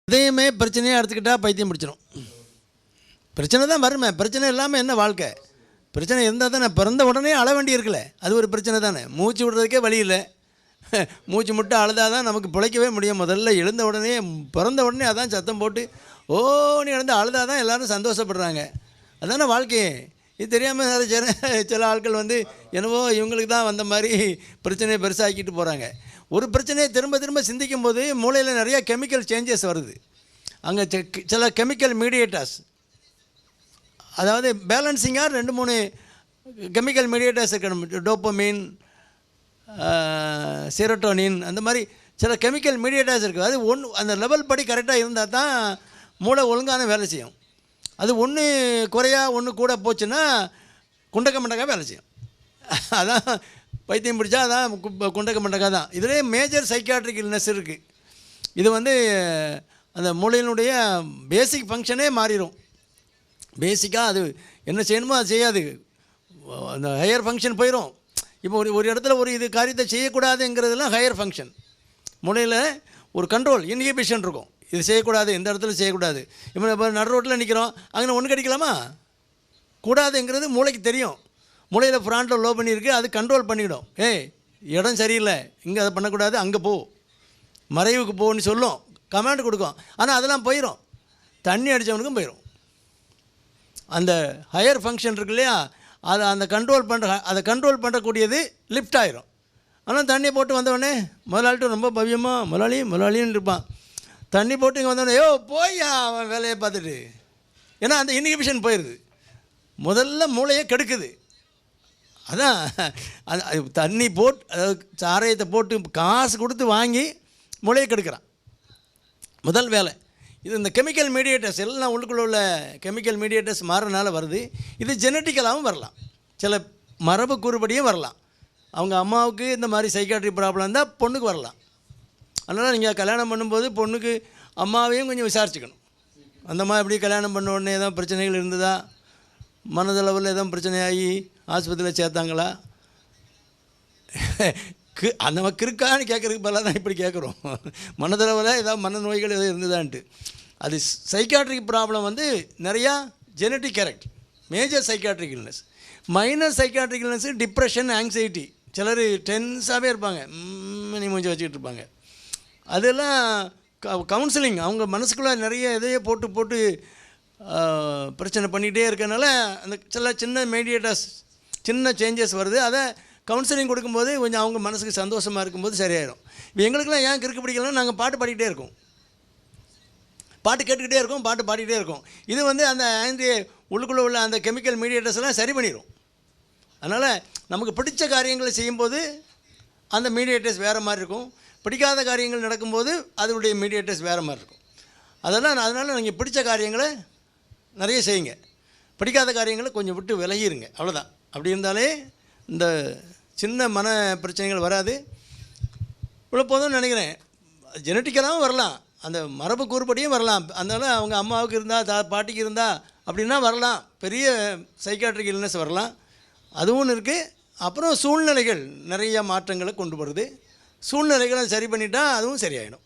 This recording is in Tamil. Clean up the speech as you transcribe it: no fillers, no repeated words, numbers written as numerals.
எதையுமே பிரச்சனையாக எடுத்துக்கிட்டால் பைத்தியம் பிடிச்சிடும். பிரச்சனை தான் வருமே, பிரச்சனை இல்லாமல் என்ன வாழ்க்கை? பிரச்சனை இருந்தால் தானே பிறந்த உடனே அழ வேண்டி இருக்குல்ல, அது ஒரு பிரச்சனை தானே. மூச்சு விடுறதுக்கே வழி இல்லை, மூச்சு முட்டை அழுதால் தான் நமக்கு பிழைக்கவே முடியும். முதல்ல எழுந்த உடனே பிறந்த உடனே அதான் சத்தம் போட்டு ஓன்னு எழுந்து அழுதால் தான் எல்லோரும் சந்தோஷப்படுறாங்க. அதானே வாழ்க்கையே. இது தெரியாமல் சில ஆட்கள் வந்து என்னவோ இவங்களுக்கு தான் வந்த மாதிரி பிரச்சனையை பெருசாக்கிட்டு போகிறாங்க. ஒரு பிரச்சனையை திரும்ப திரும்ப சிந்திக்கும் போது மூளையில் நிறையா கெமிக்கல் சேஞ்சஸ் வருது. அங்கே சில கெமிக்கல் மீடியேட்டர்ஸ், அதாவது பேலன்சிங்காக 2-3 கெமிக்கல் மீடியேட்டர்ஸ் இருக்கணும். டோப்பமீன், செரோட்டோனின், அந்த மாதிரி சில கெமிக்கல் மீடியேட்டர்ஸ் இருக்குது. அது அந்த லெவல் படி கரெக்டாக இருந்தால் தான் மூளை ஒழுங்கான வேலை செய்யும். அது ஒன்று குறையா ஒன்று கூட போச்சுன்னா குண்டக்க மண்டக்கா வேலை செய்யும். அதான் பைத்தியம் பிடிச்சா அதான் குண்டக்க மண்டக்கா தான். இதிலே மேஜர் சைக்காட்ரிக் இல்னஸ் இருக்குது. இது வந்து அந்த மூளையினுடைய பேசிக் ஃபங்க்ஷனே மாறிடும். பேசிக்காக அது என்ன செய்யணுமோ அது செய்யாது, அந்த ஹையர் ஃபங்க்ஷன் போயிடும். இப்போ ஒரு இடத்துல ஒரு இது காரியத்தை செய்யக்கூடாதுங்கிறதுலாம் ஹையர் ஃபங்க்ஷன். மூளையில் ஒரு கண்ட்ரோல் இன்ஹிபிஷன் இருக்கும். இது செய்யக்கூடாது, எந்த இடத்துல செய்யக்கூடாது. இப்போ நடு ரோட்டில் நிற்கிறோம், அங்கே ஒன்று கிடைக்கலாமா? கூடாதுங்கிறது மூளைக்கு தெரியும். மூளையில் ஃப்ராண்டில் லோ பண்ணியிருக்கு, அது கண்ட்ரோல் பண்ணிவிடும். இடம் சரியில்லை, இங்கே அதை பண்ணக்கூடாது, அங்கே போ, மறைவுக்கு போன்னு சொல்லும், கமாண்ட் கொடுக்கும். ஆனால் அதெல்லாம் போயிடும், தண்ணி அடித்தவனுக்கும் போயிடும். அந்த ஹையர் ஃபங்க்ஷன் இருக்கு இல்லையா, அதை அதை கண்ட்ரோல் பண்ணுறக்கூடியது லிஃப்ட் ஆயிரும். ஆனால் தண்ணி போட்டு வந்தவொடனே முதலாளிட்டு ரொம்ப பவ்யமாக முதலாளின்னு இருப்பான். தண்ணி போட்டு இங்கே வந்தோடனே போய்யா அவன் வேலையை பார்த்துட்டு. ஏன்னா அந்த இன்ஹிபிஷன் போயிடுது, முதல்ல மூளையை கெடுக்குது. அதான் அது தண்ணி போட்டு, அதாவது சாராயத்தை போட்டு காசு கொடுத்து வாங்கி மூளையை கெடுக்கிறான், முதல் வேலை. இது இந்த கெமிக்கல் மீடியேட்டர்ஸ் எல்லாம் உள்ளுக்குள்ள உள்ள கெமிக்கல் மீடியேட்டர்ஸ் மாறனால வருது. இது ஜெனட்டிக்கலாகவும் வரலாம், சில மரபு கூறுபடியும் வரலாம். அவங்க அம்மாவுக்கு இந்த மாதிரி சைக்காட்ரி ப்ராப்ளம் இருந்தால் பொண்ணுக்கு வரலாம். அதனால் நீங்கள் கல்யாணம் பண்ணும்போது பொண்ணுக்கு அம்மாவையும் கொஞ்சம் விசாரிச்சுக்கணும். அந்த மாதிரி எப்படி கல்யாணம் பண்ண உடனே எதாவது பிரச்சனைகள் இருந்ததா, மனதளவில் எதாவது பிரச்சனையாகி ஆஸ்பத்திரியில் சேர்த்தாங்களா, அந்த மாதிரி இருக்கான்னு கேட்குறதுக்கு பதிலாக தான் இப்படி கேட்குறோம். மனதளவில் ஏதாவது மனநோய்கள் எதாவது இருந்ததான்ட்டு. அது சைக்காட்ரிக் ப்ராப்ளம் வந்து நிறையா genetic correct, major psychiatric illness. Minor psychiatric illness depression, anxiety. சிலர் டென்ஸாகவே இருப்பாங்க, நீ மூஞ்சி வச்சுக்கிட்டு இருப்பாங்க. அதெல்லாம் கவுன்சிலிங், அவங்க மனசுக்குள்ளே நிறைய இதையே போட்டு பிரச்சனை பண்ணிகிட்டே இருக்கனால அந்த சின்ன மீடியேட்டர்ஸ், சின்ன சேஞ்சஸ் வருது. அதை கவுன்சிலிங் கொடுக்கும்போது கொஞ்சம் அவங்க மனசுக்கு சந்தோஷமாக இருக்கும்போது சரியாயிடும். இப்போ எங்களுக்கெல்லாம் ஏன் கிறுக்கு பிடிக்கலன்னா, நாங்கள் பாட்டு பாடிக்கிட்டே இருக்கோம், பாட்டு கேட்டுக்கிட்டே இருக்கோம், பாட்டு பாடிக்கிட்டே இருக்கோம். இது வந்து அந்த உள்ளுக்குள்ளே உள்ள அந்த கெமிக்கல் மீடியேட்டர்ஸ் எல்லாம் சரி பண்ணிடும். அதனால் நமக்கு பிடிச்ச காரியங்களை செய்யும்போது அந்த மீடியேட்டர்ஸ் வேறு மாதிரி இருக்கும், பிடிக்காத காரியங்கள் நடக்கும்போது அதனுடைய மீடியேட்டர்ஸ் வேறு மாதிரி இருக்கும். அதனால் நீங்கள் பிடிச்ச காரியங்களை நிறைய செய்யுங்க, பிடிக்காத காரியங்களை கொஞ்சம் விட்டு விலகிருங்க, அவ்வளோதான். அப்படி இருந்தாலே இந்த சின்ன மன பிரச்சனைகள் வராது. இவ்வளோ போதும்னு நினைக்கிறேன். ஜெனட்டிக்கலாகவும் வரலாம், அந்த மரபு கூறுபடியும் வரலாம். அதனால் அவங்க அம்மாவுக்கு இருந்தால் பாட்டிக்கு இருந்தால் அப்படின்னா வரலாம், பெரிய சைக்காட்ரிக் இல்னஸ் வரலாம், அதுவும் இருக்குது. அப்புறம் சூழ்நிலைகள் நிறைய மாற்றங்களை கொண்டு வருது. சூழ்நிலைகளை சரி பண்ணிட்டா அதுவும் சரியாயிடும்.